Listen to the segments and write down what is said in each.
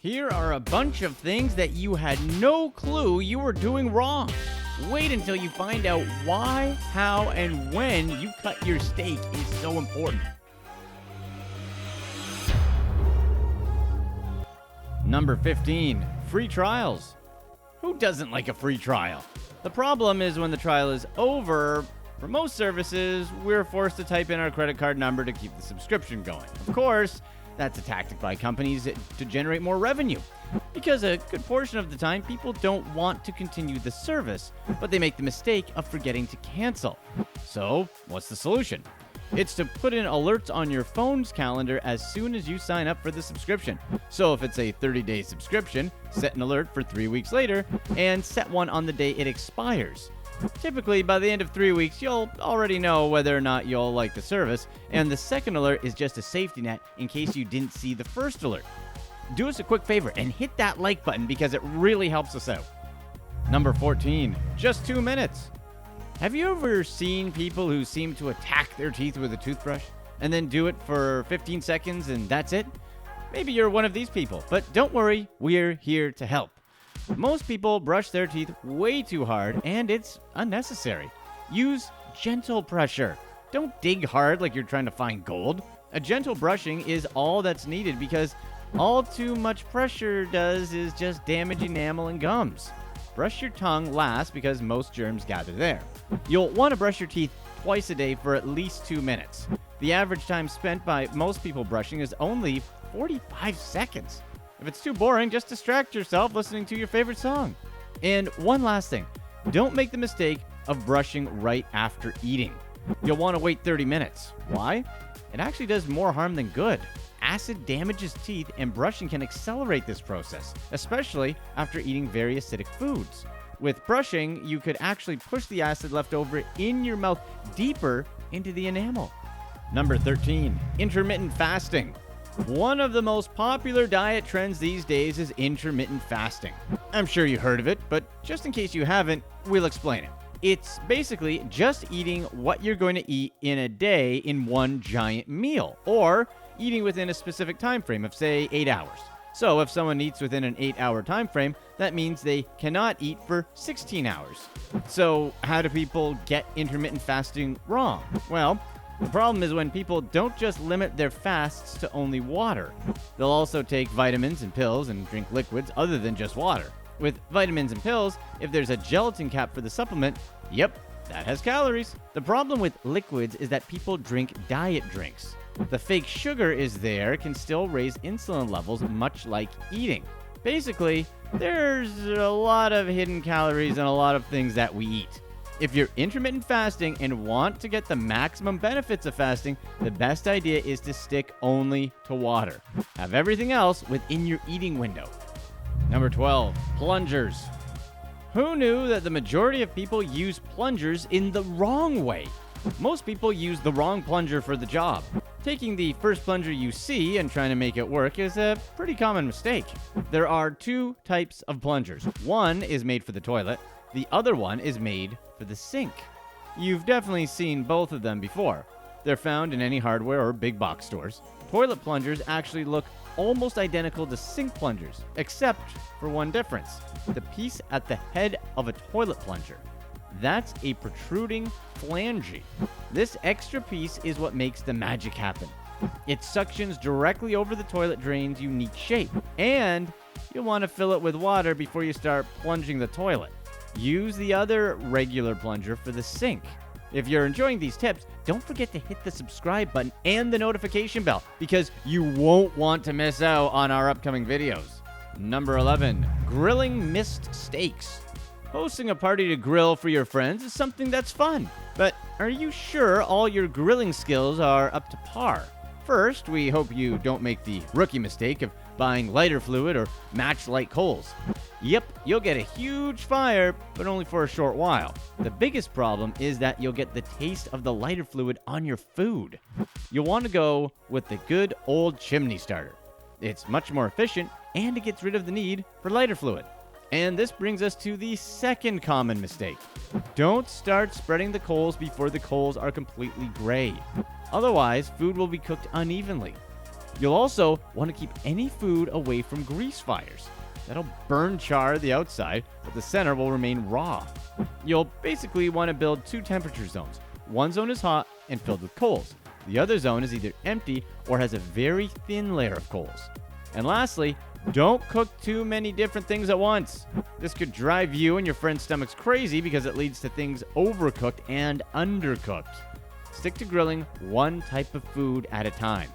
Here are a bunch of things that you had no clue you were doing wrong. Wait until you find out why, how, and when you cut your steak is so important. Number 15, free trials. Who doesn't like a free trial? The problem is when the trial is over, for most services, we're forced to type in our credit card number to keep the subscription going. Of course, that's a tactic by companies to generate more revenue. Because a good portion of the time, people don't want to continue the service, but they make the mistake of forgetting to cancel. So, what's the solution? It's to put in alerts on your phone's calendar as soon as you sign up for the subscription. So if it's a 30-day subscription, set an alert for 3 weeks later, and set one on the day it expires. Typically, by the end of 3 weeks, you'll already know whether or not you'll like the service, and the second alert is just a safety net in case you didn't see the first alert. Do us a quick favor and hit that like button because it really helps us out. Number 14, just 2 minutes. Have you ever seen people who seem to attack their teeth with a toothbrush and then do it for 15 seconds and that's it? Maybe you're one of these people, but don't worry, we're here to help. Most people brush their teeth way too hard and it's unnecessary. Use gentle pressure. Don't dig hard like you're trying to find gold. A gentle brushing is all that's needed because all too much pressure does is just damage enamel and gums. Brush your tongue last because most germs gather there. You'll want to brush your teeth twice a day for at least 2 minutes. The average time spent by most people brushing is only 45 seconds. If it's too boring, just distract yourself listening to your favorite song. And one last thing, don't make the mistake of brushing right after eating. You'll want to wait 30 minutes. Why? It actually does more harm than good. Acid damages teeth, and brushing can accelerate this process, especially after eating very acidic foods. With brushing, you could actually push the acid left over in your mouth deeper into the enamel. Number 13, intermittent fasting. One of the most popular diet trends these days is intermittent fasting. I'm sure you heard of it, but just in case you haven't, we'll explain it. It's basically just eating what you're going to eat in a day in one giant meal, or eating within a specific time frame of, say, 8 hours. So if someone eats within an 8-hour time frame, that means they cannot eat for 16 hours. So how do people get intermittent fasting wrong? Well, the problem is when people don't just limit their fasts to only water. They'll also take vitamins and pills and drink liquids other than just water. With vitamins and pills, if there's a gelatin cap for the supplement, yep, that has calories. The problem with liquids is that people drink diet drinks. The fake sugar is there can still raise insulin levels, much like eating. Basically, there's a lot of hidden calories in a lot of things that we eat. If you're intermittent fasting and want to get the maximum benefits of fasting, the best idea is to stick only to water. Have everything else within your eating window. Number 12, plungers. Who knew that the majority of people use plungers in the wrong way? Most people use the wrong plunger for the job. Taking the first plunger you see and trying to make it work is a pretty common mistake. There are 2 types of plungers. One is made for the toilet. The other one is made for the sink. You've definitely seen both of them before. They're found in any hardware or big box stores. Toilet plungers actually look almost identical to sink plungers, except for one difference. The piece at the head of a toilet plunger. That's a protruding flange. This extra piece is what makes the magic happen. It suctions directly over the toilet drain's unique shape, and you'll want to fill it with water before you start plunging the toilet. Use the other regular plunger for the sink. If you're enjoying these tips, don't forget to hit the subscribe button and the notification bell because you won't want to miss out on our upcoming videos. Number 11, grilling missed steaks. Hosting a party to grill for your friends is something that's fun, but are you sure all your grilling skills are up to par? First, we hope you don't make the rookie mistake of buying lighter fluid or match-light coals. Yep, you'll get a huge fire, but only for a short while. The biggest problem is that you'll get the taste of the lighter fluid on your food. You'll want to go with the good old chimney starter. It's much more efficient, and it gets rid of the need for lighter fluid. And this brings us to the second common mistake. Don't start spreading the coals before the coals are completely gray. Otherwise, food will be cooked unevenly. You'll also want to keep any food away from grease fires. That'll burn char the outside, but the center will remain raw. You'll basically want to build 2 temperature zones. One zone is hot and filled with coals. The other zone is either empty or has a very thin layer of coals. And lastly, don't cook too many different things at once. This could drive you and your friend's stomachs crazy because it leads to things overcooked and undercooked. Stick to grilling one type of food at a time.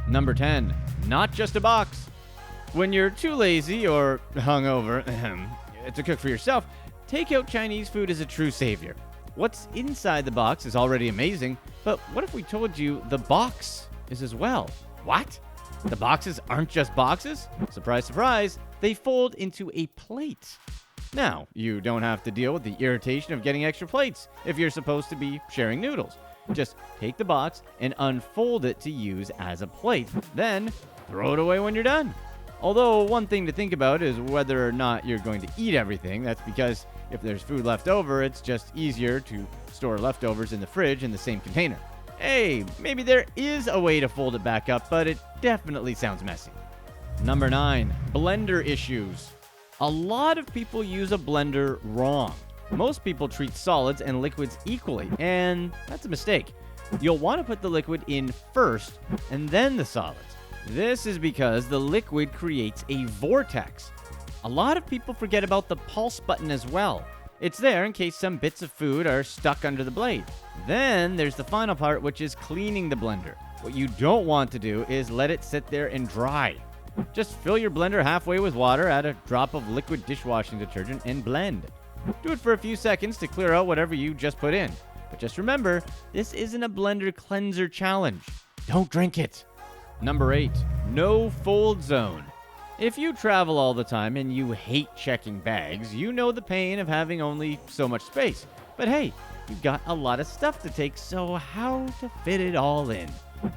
Number 10, not just a box. When you're too lazy or hungover to cook for yourself, takeout Chinese food is a true savior. What's inside the box is already amazing, but what if we told you the box is as well? What? The boxes aren't just boxes? Surprise, surprise, they fold into a plate. Now, you don't have to deal with the irritation of getting extra plates if you're supposed to be sharing noodles. Just take the box and unfold it to use as a plate. Then, throw it away when you're done. Although, one thing to think about is whether or not you're going to eat everything. That's because if there's food left over, it's just easier to store leftovers in the fridge in the same container. Hey, maybe there is a way to fold it back up, but it definitely sounds messy. Number 9, blender issues. A lot of people use a blender wrong. Most people treat solids and liquids equally, and that's a mistake. You'll want to put the liquid in first and then the solids. This is because the liquid creates a vortex. A lot of people forget about the pulse button as well. It's there in case some bits of food are stuck under the blade. Then there's the final part, which is cleaning the blender. What you don't want to do is let it sit there and dry. Just fill your blender halfway with water, add a drop of liquid dishwashing detergent, and blend. Do it for a few seconds to clear out whatever you just put in. But just remember, this isn't a blender cleanser challenge. Don't drink it. Number 8, no fold zone. If you travel all the time and you hate checking bags, you know the pain of having only so much space. But hey, you've got a lot of stuff to take, so how to fit it all in?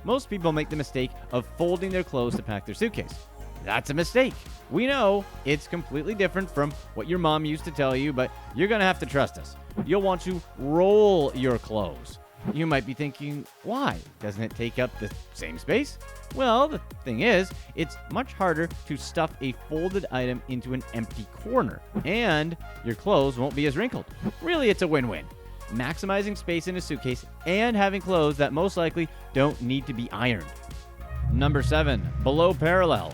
Most people make the mistake of folding their clothes to pack their suitcase. That's a mistake. We know it's completely different from what your mom used to tell you, but you're going to have to trust us. You'll want to roll your clothes. You might be thinking, why? Doesn't it take up the same space? Well, the thing is, it's much harder to stuff a folded item into an empty corner, and your clothes won't be as wrinkled. Really, it's a win-win. Maximizing space in a suitcase and having clothes that most likely don't need to be ironed. Number 7, below parallel.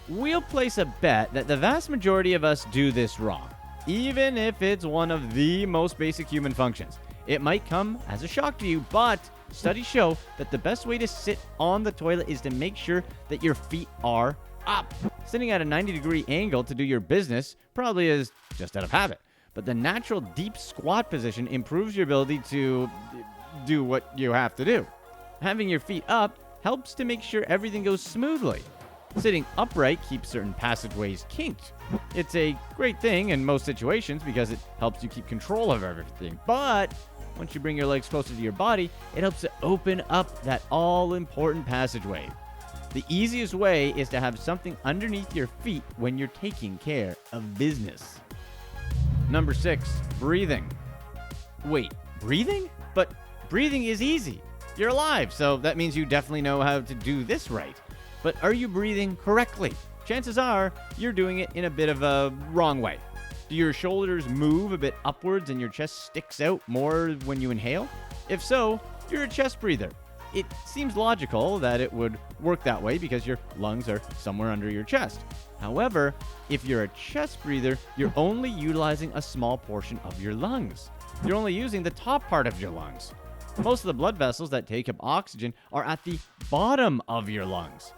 We'll place a bet that the vast majority of us do this wrong, even if it's one of the most basic human functions. It might come as a shock to you, but studies show that the best way to sit on the toilet is to make sure that your feet are up. Sitting at a 90-degree angle to do your business probably is just out of habit, but the natural deep squat position improves your ability to do what you have to do. Having your feet up helps to make sure everything goes smoothly. Sitting upright keeps certain passageways kinked. It's a great thing in most situations because it helps you keep control of everything. But once you bring your legs closer to your body, it helps to open up that all-important passageway. The easiest way is to have something underneath your feet when you're taking care of business. Number 6, breathing. Wait, breathing? But breathing is easy. You're alive, so that means you definitely know how to do this right. But are you breathing correctly? Chances are you're doing it in a bit of a wrong way. Do your shoulders move a bit upwards and your chest sticks out more when you inhale? If so, you're a chest breather. It seems logical that it would work that way because your lungs are somewhere under your chest. However, if you're a chest breather, you're only utilizing a small portion of your lungs. You're only using the top part of your lungs. Most of the blood vessels that take up oxygen are at the bottom of your lungs.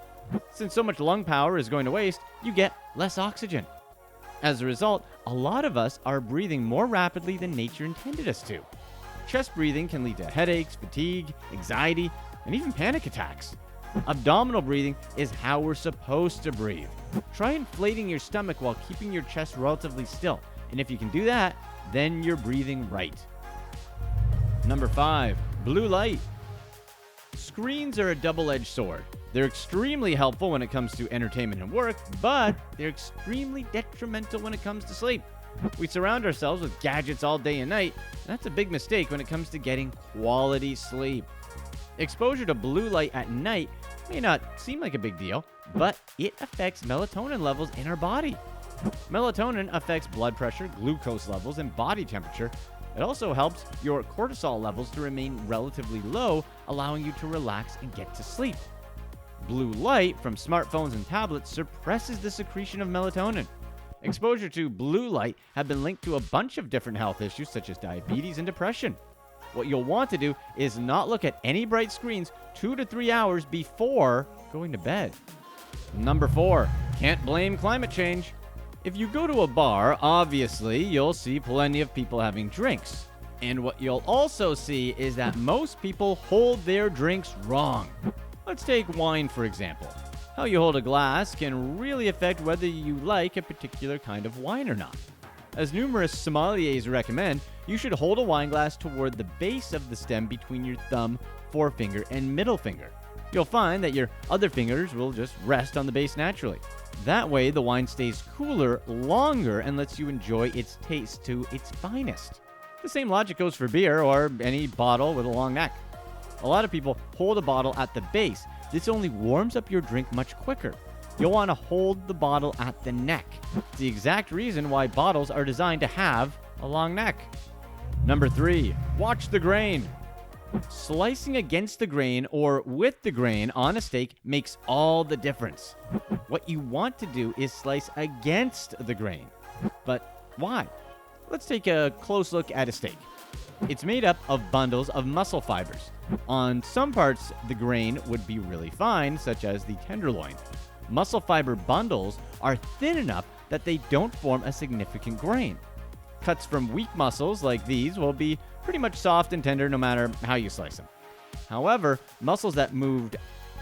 Since so much lung power is going to waste, you get less oxygen. As a result, a lot of us are breathing more rapidly than nature intended us to. Chest breathing can lead to headaches, fatigue, anxiety, and even panic attacks. Abdominal breathing is how we're supposed to breathe. Try inflating your stomach while keeping your chest relatively still, and if you can do that, then you're breathing right. Number 5, blue light. Screens are a double-edged sword. They're extremely helpful when it comes to entertainment and work, but they're extremely detrimental when it comes to sleep. We surround ourselves with gadgets all day and night, and that's a big mistake when it comes to getting quality sleep. Exposure to blue light at night may not seem like a big deal, but it affects melatonin levels in our body. Melatonin affects blood pressure, glucose levels, and body temperature. It also helps your cortisol levels to remain relatively low, allowing you to relax and get to sleep. Blue light from smartphones and tablets suppresses the secretion of melatonin. Exposure to blue light have been linked to a bunch of different health issues such as diabetes and depression. What you'll want to do is not look at any bright screens 2 to 3 hours before going to bed. Number 4, can't blame climate change. If you go to a bar, obviously you'll see plenty of people having drinks. And what you'll also see is that most people hold their drinks wrong. Let's take wine, for example. How you hold a glass can really affect whether you like a particular kind of wine or not. As numerous sommeliers recommend, you should hold a wine glass toward the base of the stem between your thumb, forefinger, and middle finger. You'll find that your other fingers will just rest on the base naturally. That way, the wine stays cooler longer and lets you enjoy its taste to its finest. The same logic goes for beer or any bottle with a long neck. A lot of people hold a bottle at the base. This only warms up your drink much quicker. You'll want to hold the bottle at the neck. It's the exact reason why bottles are designed to have a long neck. Number 3, watch the grain. Slicing against the grain or with the grain on a steak makes all the difference. What you want to do is slice against the grain. But why? Let's take a close look at a steak. It's made up of bundles of muscle fibers. On some parts, the grain would be really fine, such as the tenderloin. Muscle fiber bundles are thin enough that they don't form a significant grain. Cuts from weak muscles like these will be pretty much soft and tender no matter how you slice them. However, muscles that moved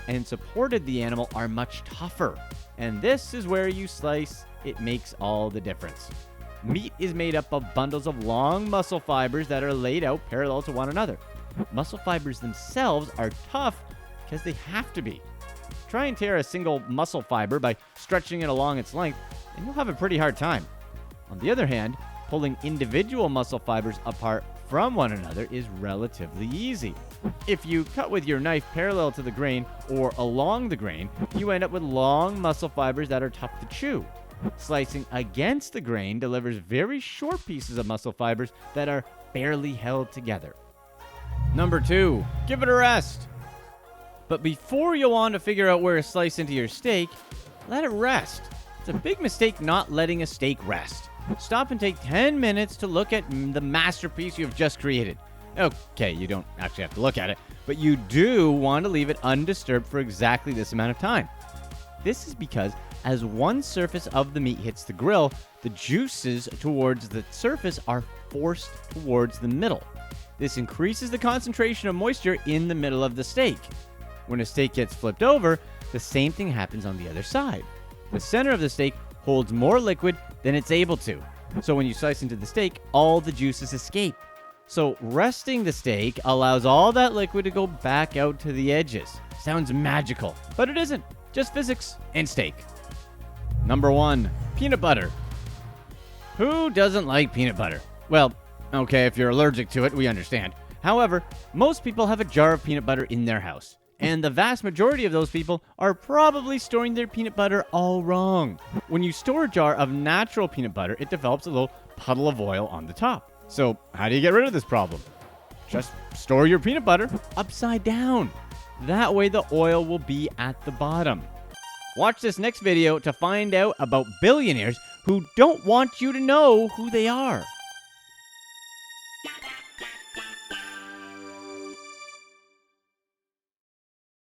and supported the animal are much tougher. And this is where you slice, it makes all the difference. Meat is made up of bundles of long muscle fibers that are laid out parallel to one another. Muscle fibers themselves are tough because they have to be. Try and tear a single muscle fiber by stretching it along its length, and you'll have a pretty hard time. On the other hand, pulling individual muscle fibers apart from one another is relatively easy. If you cut with your knife parallel to the grain or along the grain, you end up with long muscle fibers that are tough to chew. Slicing against the grain delivers very short pieces of muscle fibers that are barely held together. Number 2, give it a rest. But before you want to figure out where to slice into your steak, let it rest. It's a big mistake not letting a steak rest. Stop and take 10 minutes to look at the masterpiece you've just created. Okay, you don't actually have to look at it, but you do want to leave it undisturbed for exactly this amount of time. This is because as one surface of the meat hits the grill, the juices towards the surface are forced towards the middle. This increases the concentration of moisture in the middle of the steak. When a steak gets flipped over, the same thing happens on the other side. The center of the steak holds more liquid than it's able to. So when you slice into the steak, all the juices escape. So resting the steak allows all that liquid to go back out to the edges. Sounds magical, but it isn't. Just physics and steak. Number 1, peanut butter. Who doesn't like peanut butter? Well, okay, if you're allergic to it, we understand. However, most people have a jar of peanut butter in their house. And the vast majority of those people are probably storing their peanut butter all wrong. When you store a jar of natural peanut butter, it develops a little puddle of oil on the top. So how do you get rid of this problem? Just store your peanut butter upside down. That way the oil will be at the bottom. Watch this next video to find out about billionaires who don't want you to know who they are.